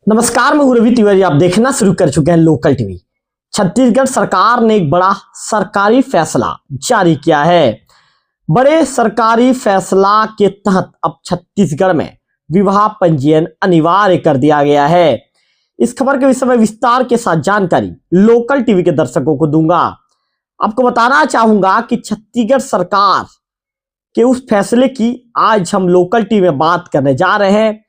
नमस्कार, मैं हूं रवि तिवारी। आप देखना शुरू कर चुके हैं लोकल टीवी। छत्तीसगढ़ सरकार ने एक बड़ा सरकारी फैसला जारी किया है। बड़े सरकारी फैसला के तहत अब छत्तीसगढ़ में विवाह पंजीयन अनिवार्य कर दिया गया है। इस खबर के विषय में विस्तार के साथ जानकारी लोकल टीवी के दर्शकों को दूंगा। आपको बताना चाहूंगा कि छत्तीसगढ़ सरकार के उस फैसले की आज हम लोकल टीवी में बात करने जा रहे हैं,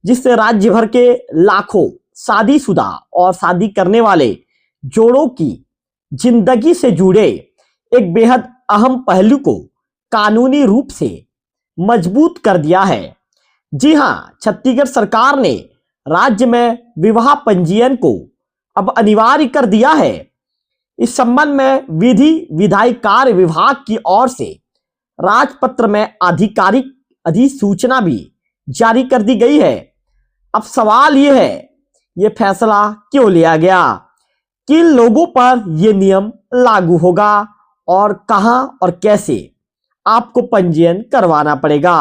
जिससे राज्य भर के लाखों शादीशुदा और शादी करने वाले जोड़ों की जिंदगी से जुड़े एक बेहद अहम पहलू को कानूनी रूप से मजबूत कर दिया है। जी हां, छत्तीसगढ़ सरकार ने राज्य में विवाह पंजीयन को अब अनिवार्य कर दिया है। इस संबंध में विधि विधायी कार्य विभाग की ओर से राजपत्र में आधिकारिक अधिसूचना भी जारी कर दी गई है। अब सवाल यह है, यह फैसला क्यों लिया गया, किन लोगों पर यह नियम लागू होगा और कहां और कैसे आपको पंजीयन करवाना पड़ेगा,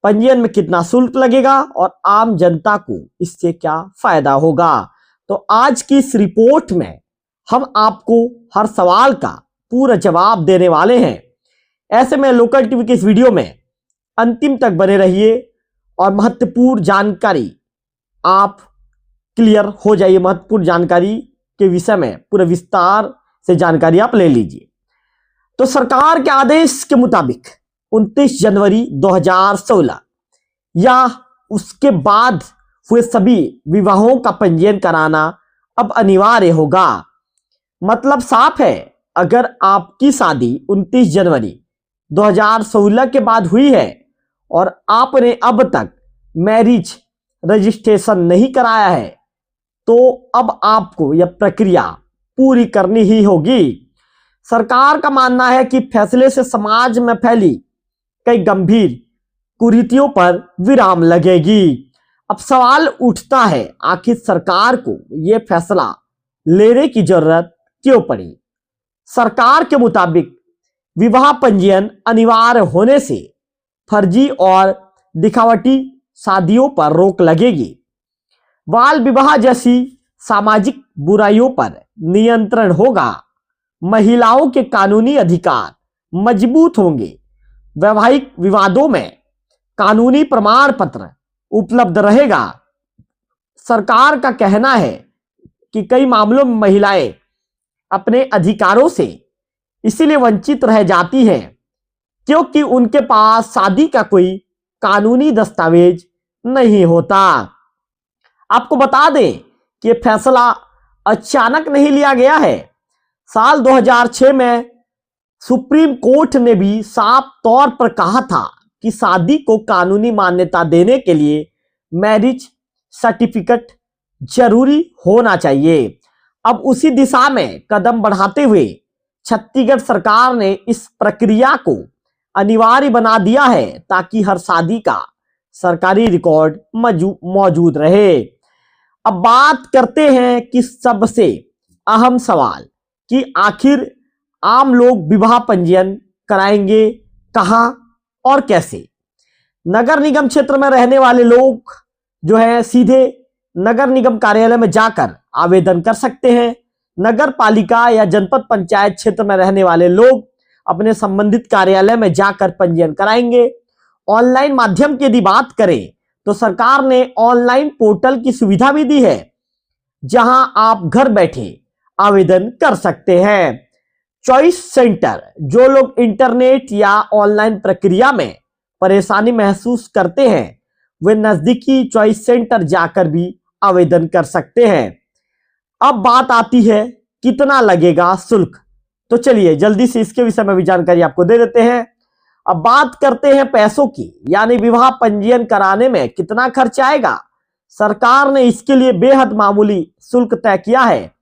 पंजीयन में कितना शुल्क लगेगा और आम जनता को इससे क्या फायदा होगा। तो आज की इस रिपोर्ट में हम आपको हर सवाल का पूरा जवाब देने वाले हैं। ऐसे में लोकल टीवी की इस वीडियो में अंतिम तक बने रहिए और महत्वपूर्ण जानकारी आप क्लियर हो जाइए। महत्वपूर्ण जानकारी के विषय में पूरे विस्तार से जानकारी आप ले लीजिए। तो सरकार के आदेश के मुताबिक 29 जनवरी 2016 या उसके बाद हुए सभी विवाहों का पंजीयन कराना अब अनिवार्य होगा। मतलब साफ है, अगर आपकी शादी 29 जनवरी 2016 के बाद हुई है और आपने अब तक मैरिज रजिस्ट्रेशन नहीं कराया है, तो अब आपको यह प्रक्रिया पूरी करनी ही होगी। सरकार का मानना है कि फैसले से समाज में फैली कई गंभीर कुरीतियों पर विराम लगेगी। अब सवाल उठता है, आखिर सरकार को यह फैसला लेने की जरूरत क्यों पड़ी। सरकार के मुताबिक विवाह पंजीयन अनिवार्य होने से फर्जी और दिखावटी शादियों पर रोक लगेगी। बाल विवाह जैसी सामाजिक बुराइयों पर नियंत्रण होगा। महिलाओं के कानूनी अधिकार मजबूत होंगे। वैवाहिक विवादों में कानूनी प्रमाण पत्र उपलब्ध रहेगा। सरकार का कहना है कि कई मामलों में महिलाएं अपने अधिकारों से इसीलिए वंचित रह जाती हैं क्योंकि उनके पास शादी का कोई कानूनी दस्तावेज नहीं होता। आपको बता दें कि यह फैसला अचानक नहीं लिया गया है। साल 2006 में सुप्रीम कोर्ट ने भी साफ तौर पर कहा था कि शादी को कानूनी मान्यता देने के लिए मैरिज सर्टिफिकेट जरूरी होना चाहिए। अब उसी दिशा में कदम बढ़ाते हुए छत्तीसगढ़ सरकार ने इस प्रक्रिया को अनिवार्य बना दिया है ताकि हर शादी का सरकारी रिकॉर्ड मौजूद रहे। अब बात करते हैं कि सबसे अहम सवाल कि आखिर आम लोग विवाह पंजीयन कराएंगे कहां और कैसे। नगर निगम क्षेत्र में रहने वाले लोग जो है सीधे नगर निगम कार्यालय में जाकर आवेदन कर सकते हैं। नगर पालिका या जनपद पंचायत क्षेत्र में रहने वाले लोग अपने संबंधित कार्यालय में जाकर पंजीयन कराएंगे। ऑनलाइन माध्यम की यदि बात करें तो सरकार ने ऑनलाइन पोर्टल की सुविधा भी दी है, जहां आप घर बैठे आवेदन कर सकते हैं। चॉइस सेंटर, जो लोग इंटरनेट या ऑनलाइन प्रक्रिया में परेशानी महसूस करते हैं, वे नजदीकी चॉइस सेंटर जाकर भी आवेदन कर सकते हैं। अब बात आती है कितना लगेगा शुल्क। तो चलिए जल्दी से इसके विषय में भी जानकारी आपको दे देते हैं। अब बात करते हैं पैसों की, यानी विवाह पंजीयन कराने में कितना खर्च आएगा। सरकार ने इसके लिए बेहद मामूली शुल्क तय किया है।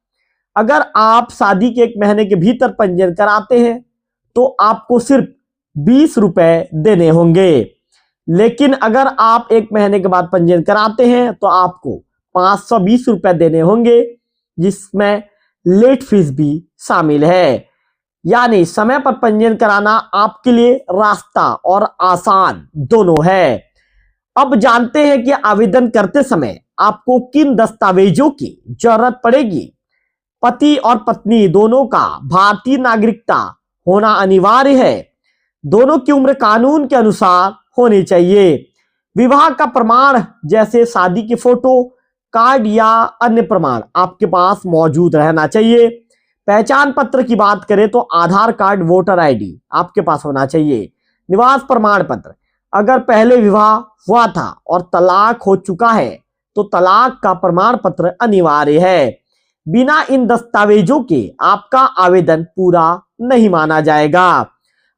अगर आप शादी के 1 महीने के भीतर पंजीयन कराते हैं तो आपको सिर्फ 20 रुपए देने होंगे, लेकिन अगर आप 1 महीने के बाद पंजीयन कराते हैं तो आपको 520 रुपए देने होंगे, जिसमें लेट फीस भी शामिल है। यानी समय पर पंजीयन कराना आपके लिए रास्ता और आसान दोनों है। अब जानते हैं कि आवेदन करते समय आपको किन दस्तावेजों की जरूरत पड़ेगी? पति और पत्नी दोनों का भारतीय नागरिकता होना अनिवार्य है। दोनों की उम्र कानून के अनुसार होनी चाहिए। विवाह का प्रमाण जैसे शादी की फोटो, कार्ड या अन्य प्रमाण आपके पास मौजूद रहना चाहिए। पहचान पत्र की बात करें तो आधार कार्ड, वोटर आईडी आपके पास होना चाहिए। निवास प्रमाण पत्र, अगर पहले विवाह हुआ था और तलाक हो चुका है तो तलाक का प्रमाण पत्र अनिवार्य है। बिना इन दस्तावेजों के आपका आवेदन पूरा नहीं माना जाएगा।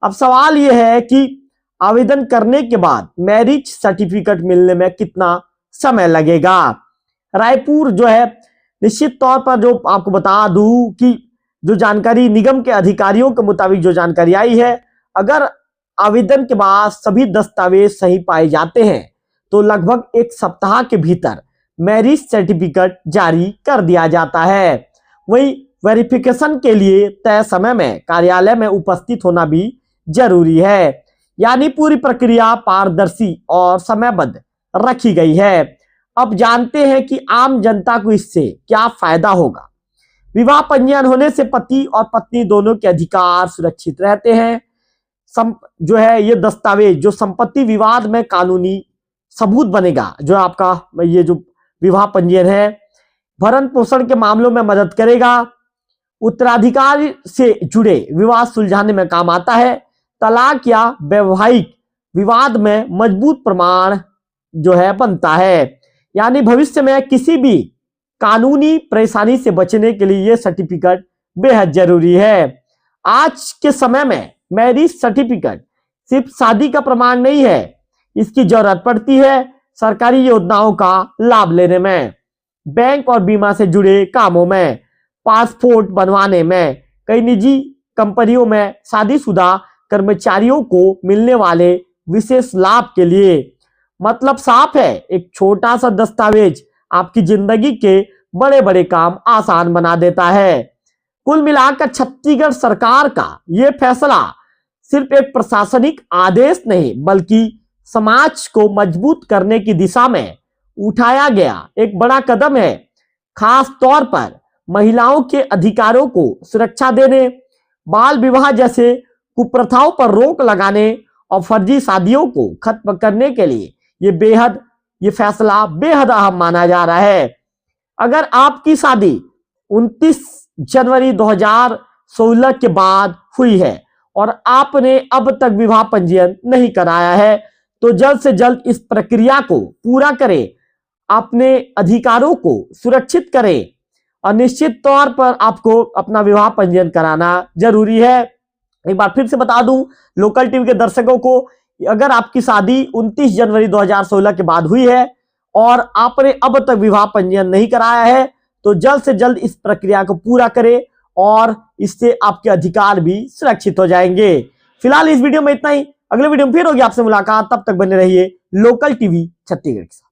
अब सवाल यह है कि आवेदन करने के बाद मैरिज सर्टिफिकेट मिलने में कितना समय लगेगा? रायपुर जो है, निश्चित तौर पर जो आपको बता दूं कि जो जानकारी निगम के अधिकारियों के मुताबिक जो जानकारी आई है, अगर आवेदन के बाद सभी दस्तावेज सही पाए जाते हैं तो लगभग एक सप्ताह के भीतर मैरिज सर्टिफिकेट जारी कर दिया जाता है। वहीं वेरिफिकेशन के लिए तय समय में कार्यालय में उपस्थित होना भी जरूरी है। यानी पूरी प्रक्रिया पारदर्शी और समयबद्ध रखी गई है। अब जानते हैं कि आम जनता को इससे क्या फायदा होगा। विवाह पंजीयन होने से पति और पत्नी दोनों के अधिकार सुरक्षित रहते हैं। जो है ये दस्तावेज जो संपत्ति विवाद में कानूनी सबूत बनेगा, जो आपका ये जो विवाह पंजीयन है, भरण पोषण के मामलों में मदद करेगा, उत्तराधिकार से जुड़े विवाद सुलझाने में काम आता है, तलाक या वैवाहिक विवाद में मजबूत प्रमाण जो है बनता है। यानी भविष्य में किसी भी कानूनी परेशानी से बचने के लिए यह सर्टिफिकेट बेहद जरूरी है। आज के समय में मैरिज सर्टिफिकेट सिर्फ शादी का प्रमाण नहीं है, इसकी जरूरत पड़ती है सरकारी योजनाओं का लाभ लेने में, बैंक और बीमा से जुड़े कामों में, पासपोर्ट बनवाने में, कई निजी कंपनियों में शादीशुदा कर्मचारियों को मिलने वाले विशेष लाभ के लिए। मतलब साफ है, एक छोटा सा दस्तावेज आपकी जिंदगी के बड़े बड़े काम आसान बना देता है। कुल मिलाकर छत्तीसगढ़ सरकार का यह फैसला सिर्फ एक प्रशासनिक आदेश नहीं बल्कि समाज को मजबूत करने की दिशा में उठाया गया एक बड़ा कदम है। खास तौर पर महिलाओं के अधिकारों को सुरक्षा देने, बाल विवाह जैसे कुप्रथाओं पर रोक लगाने और फर्जी शादियों को खत्म करने के लिए ये फैसला बेहद अहम माना जा रहा है। अगर आपकी शादी 29 जनवरी 2016 के बाद हुई है और आपने अब तक विवाह पंजीयन नहीं कराया है तो जल्द से जल्द इस प्रक्रिया को पूरा करें, अपने अधिकारों को सुरक्षित करें और निश्चित तौर पर आपको अपना विवाह पंजीयन कराना जरूरी है। एक बार फिर से बता दूं लोकल टीवी के दर्शकों को, अगर आपकी शादी 29 जनवरी 2016 के बाद हुई है और आपने अब तक विवाह पंजीयन नहीं कराया है तो जल्द से जल्द इस प्रक्रिया को पूरा करें और इससे आपके अधिकार भी सुरक्षित हो जाएंगे। फिलहाल इस वीडियो में इतना ही, अगले वीडियो में फिर होगी आपसे मुलाकात, तब तक बने रहिए लोकल टीवी छत्तीसगढ़ के साथ।